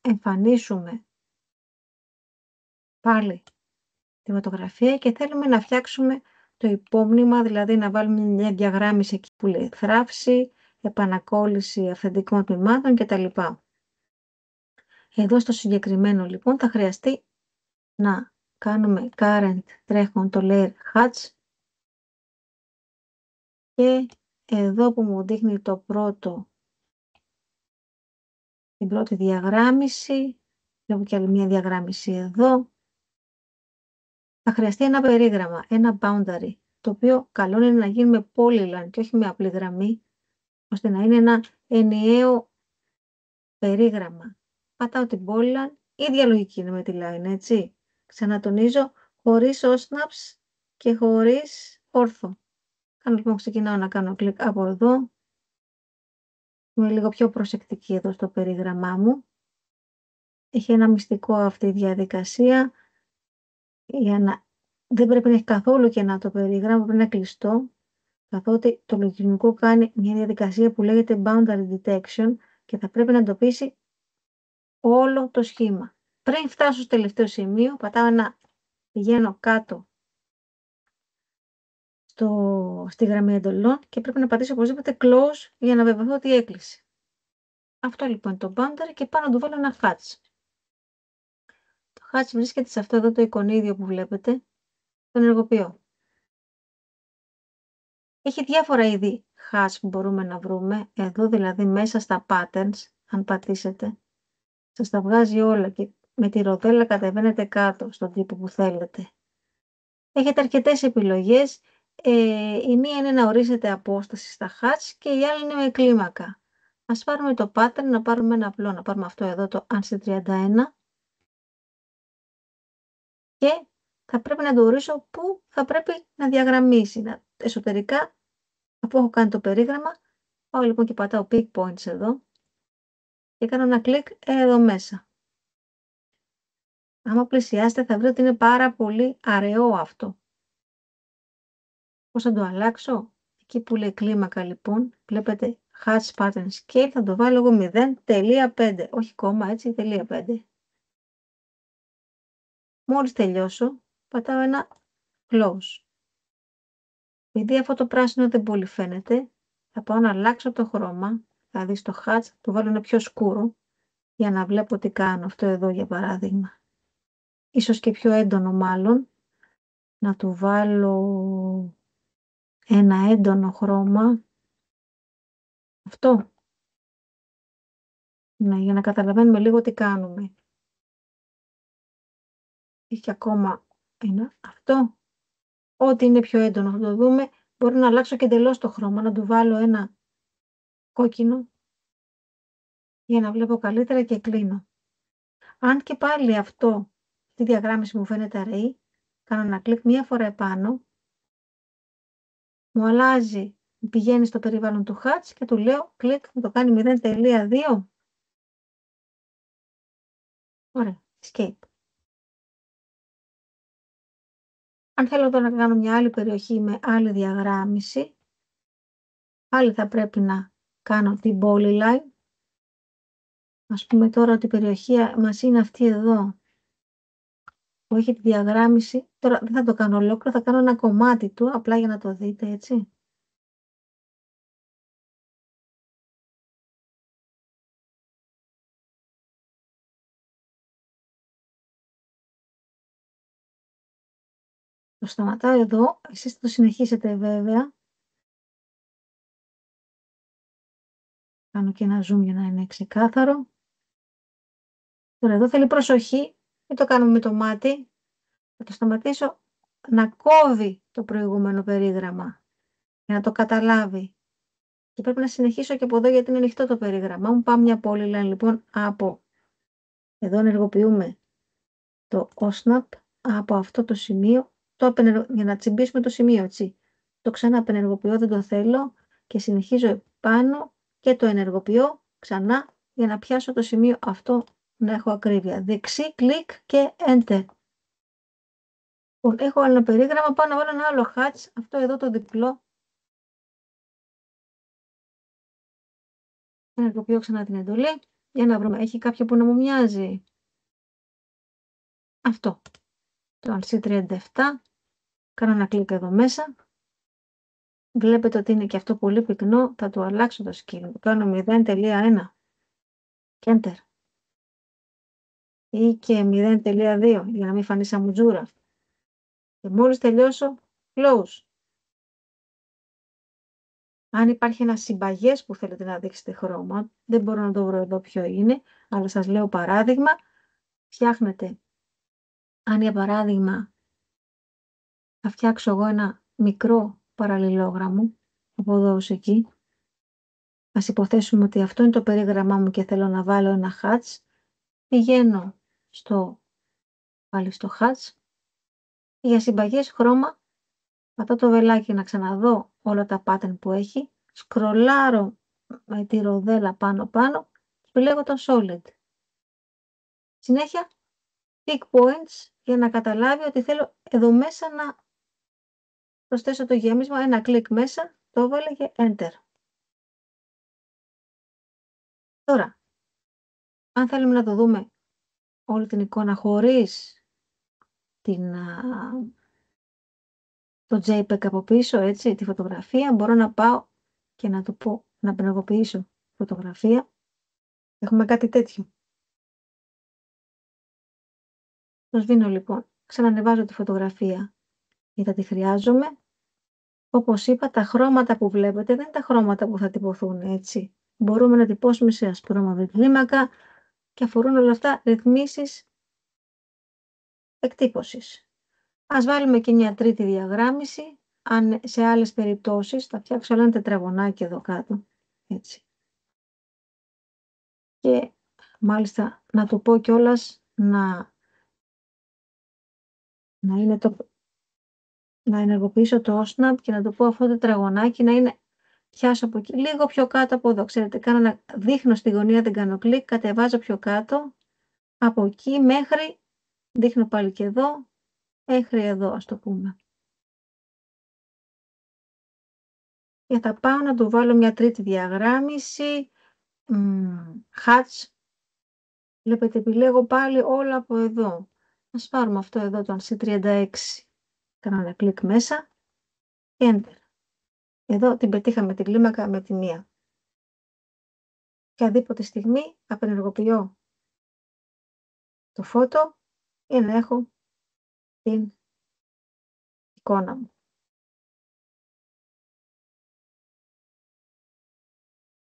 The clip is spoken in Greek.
εμφανίσουμε πάλι τη φωτογραφία και θέλουμε να φτιάξουμε το υπόμνημα, δηλαδή να βάλουμε μια διαγράμμιση εκεί που λέει θράψη, επανακόλληση αυθεντικών τμήματων κτλ. Εδώ στο συγκεκριμένο λοιπόν θα χρειαστεί να κάνουμε current τρέχον το layer hatch και εδώ που μου δείχνει την πρώτη διαγράμμιση, βλέπω και άλλη μια διαγράμμιση εδώ, θα χρειαστεί ένα περίγραμμα, ένα boundary, το οποίο καλό είναι να γίνει με polyline και όχι με απλή γραμμή, ώστε να είναι ένα ενιαίο περίγραμμα. Πατάω την polyline, ίδια λογική είναι με τη line, έτσι. Ξανατονίζω, χωρίς osnaps και χωρίς όρθο. Λοιπόν, ξεκινάω να κάνω κλικ από εδώ. Είμαι λίγο πιο προσεκτική εδώ στο περίγραμμά μου. Έχει ένα μυστικό αυτή η διαδικασία. Δεν πρέπει να έχει καθόλου κενά το περίγραμμα, πρέπει να είναι κλειστό, καθότι το λογισμικό κάνει μια διαδικασία που λέγεται boundary detection και θα πρέπει να εντοπίσει όλο το σχήμα. Πριν φτάσω στο τελευταίο σημείο, πηγαίνω κάτω στη γραμμή εντολών και πρέπει να πατήσω οπωσδήποτε close για να βεβαιωθώ ότι έκλεισε. Αυτό λοιπόν είναι το boundary και πάνω του βάλω ένα hatch. Το hatch βρίσκεται σε αυτό εδώ το εικονίδιο που βλέπετε. Τον ενεργοποιώ. Έχει διάφορα είδη hatch που μπορούμε να βρούμε. Εδώ δηλαδή μέσα στα patterns, αν πατήσετε, σας τα βγάζει όλα και με τη ροδέλα κατεβαίνετε κάτω στον τύπο που θέλετε. Έχετε αρκετές επιλογές. Η μία είναι να ορίσετε απόσταση στα hatch και η άλλη είναι με κλίμακα. Ας πάρουμε το pattern, να πάρουμε ένα απλό, να πάρουμε αυτό εδώ το ANSI 31 και θα πρέπει να το ορίσω που θα πρέπει να διαγραμμίσει. Εσωτερικά, αφού έχω κάνει το περίγραμμα, πάω λοιπόν και πατάω pick points εδώ και κάνω ένα κλικ εδώ μέσα. Άμα πλησιάσετε θα βρείτε ότι είναι πάρα πολύ αραιό αυτό. Πώς θα το αλλάξω? Εκεί που λέει κλίμακα λοιπόν, βλέπετε hatch pattern scale, θα το βάλω εγώ 0.5, όχι κόμμα έτσι, 0.5. Μόλις τελειώσω, πατάω ένα close. Επειδή αυτό το πράσινο δεν πολύ φαίνεται, θα πάω να αλλάξω το χρώμα, δηλαδή στο hatch, το βάλω ένα πιο σκούρο, για να βλέπω τι κάνω. Αυτό εδώ για παράδειγμα. Ίσως και πιο έντονο μάλλον, να του βάλω ένα έντονο χρώμα. Αυτό. Ναι, για να καταλαβαίνουμε λίγο τι κάνουμε. Έχει ακόμα ένα. Αυτό. Ό,τι είναι πιο έντονο θα το δούμε. Μπορώ να αλλάξω και εντελώς το χρώμα, να του βάλω ένα κόκκινο για να βλέπω καλύτερα και κλείνω. Αν και πάλι αυτό, τη διαγράμμιση μου φαίνεται αραιή, κάνω ένα κλικ μία φορά επάνω, μου αλλάζει, πηγαίνει στο περιβάλλον του hatch και του λέω κλικ, να το κάνει 0.2. Ωραία, escape. Αν θέλω τώρα να κάνω μια άλλη περιοχή με άλλη διαγράμμιση, πάλι θα πρέπει να κάνω την polyline. Ας πούμε τώρα ότι η περιοχή μας είναι αυτή εδώ, που έχει τη διαγράμμιση. Τώρα δεν θα το κάνω ολόκληρο, θα κάνω ένα κομμάτι του, απλά για να το δείτε, έτσι. Το σταματάω εδώ, εσείς θα το συνεχίσετε βέβαια. Κάνω και ένα zoom για να είναι ξεκάθαρο. Τώρα εδώ θέλει προσοχή, μην το κάνουμε με το μάτι. Θα το σταματήσω να κόβει το προηγούμενο περίγραμμα, για να το καταλάβει. Και πρέπει να συνεχίσω και από εδώ γιατί είναι ανοιχτό το περίγραμμα μου. Πάμε μια polyline λοιπόν από εδώ, ενεργοποιούμε το OSNAP από αυτό το σημείο, για να τσιμπήσουμε το σημείο, έτσι. Το ξανά απενεργοποιώ, δεν το θέλω και συνεχίζω πάνω και το ενεργοποιώ ξανά για να πιάσω το σημείο αυτό, να έχω ακρίβεια. Δεξί κλικ και Enter. Έχω ένα περίγραμμα, πάω να βάλω ένα άλλο hatch, αυτό εδώ το διπλό. Ενεργοποιώ ξανά την εντολή Για να βρούμε. Έχει κάποιο που να μου μοιάζει. Αυτό. Το C37. Κάνω ένα κλικ εδώ μέσα. Βλέπετε ότι είναι και αυτό πολύ πυκνό. Θα του αλλάξω το σκύλο. Κάνω 0.1 και Enter. Ή και 0.2 για να μην φανεί σαν μουτζούρα. Και μόλις τελειώσω, close. Αν υπάρχει ένα συμπαγές που θέλετε να δείξετε χρώμα, δεν μπορώ να το βρω εδώ ποιο είναι, αλλά σας λέω παράδειγμα, φτιάχνετε, αν για παράδειγμα θα φτιάξω εγώ ένα μικρό παραλληλόγραμμο, από εδώ ως εκεί, ας υποθέσουμε ότι αυτό είναι το περίγραμμά μου και θέλω να βάλω ένα hatch, πηγαίνω πάλι στο hatch, για συμπαγές χρώμα, πατάω το βελάκι να ξαναδώ όλα τα pattern που έχει, σκρολάρω με τη ροδέλα πάνω, επιλέγω το solid. Συνέχεια, pick points για να καταλάβει ότι θέλω εδώ μέσα να προσθέσω το γέμισμα, ένα κλικ μέσα, το έβαλε και enter. Τώρα, αν θέλουμε να το δούμε όλη την εικόνα χωρίς το JPEG από πίσω, έτσι, τη φωτογραφία, μπορώ να πάω και να του πω να απενεργοποιήσω φωτογραφία. Έχουμε κάτι τέτοιο. Το σβήνω λοιπόν, ξανανεβάζω τη φωτογραφία γιατί τη χρειάζομαι. Όπως είπα, τα χρώματα που βλέπετε δεν είναι τα χρώματα που θα τυπωθούν, έτσι. Μπορούμε να τυπώσουμε σε ασπρόμαυρη κλίμακα και αφορούν όλα αυτά ρυθμίσεις εκτύπωσης. Ας βάλουμε και μια τρίτη διαγράμμιση, αν σε άλλες περιπτώσεις θα φτιάξω ένα τετραγωνάκι εδώ κάτω, έτσι. Και μάλιστα να του πω κιόλας να ενεργοποιήσω το OSNAP και να του πω αυτό το τετραγωνάκι να είναι πιάσω από εκεί, λίγο πιο κάτω από εδώ. Ξέρετε, δείχνω στη γωνία, δεν κάνω κλικ, κατεβάζω πιο κάτω, από εκεί μέχρι, δείχνω πάλι και εδώ, μέχρι εδώ ας το πούμε. Και θα πάω να του βάλω μια τρίτη διαγράμμιση, hatch, βλέπετε επιλέγω πάλι όλα από εδώ. Ας πάρουμε αυτό εδώ το C36, κάνω ένα κλικ μέσα, enter. Εδώ την πετύχαμε την κλίμακα με τη μία. Και αδίποτε στιγμή απενεργοποιώ το φώτο για να έχω την εικόνα μου.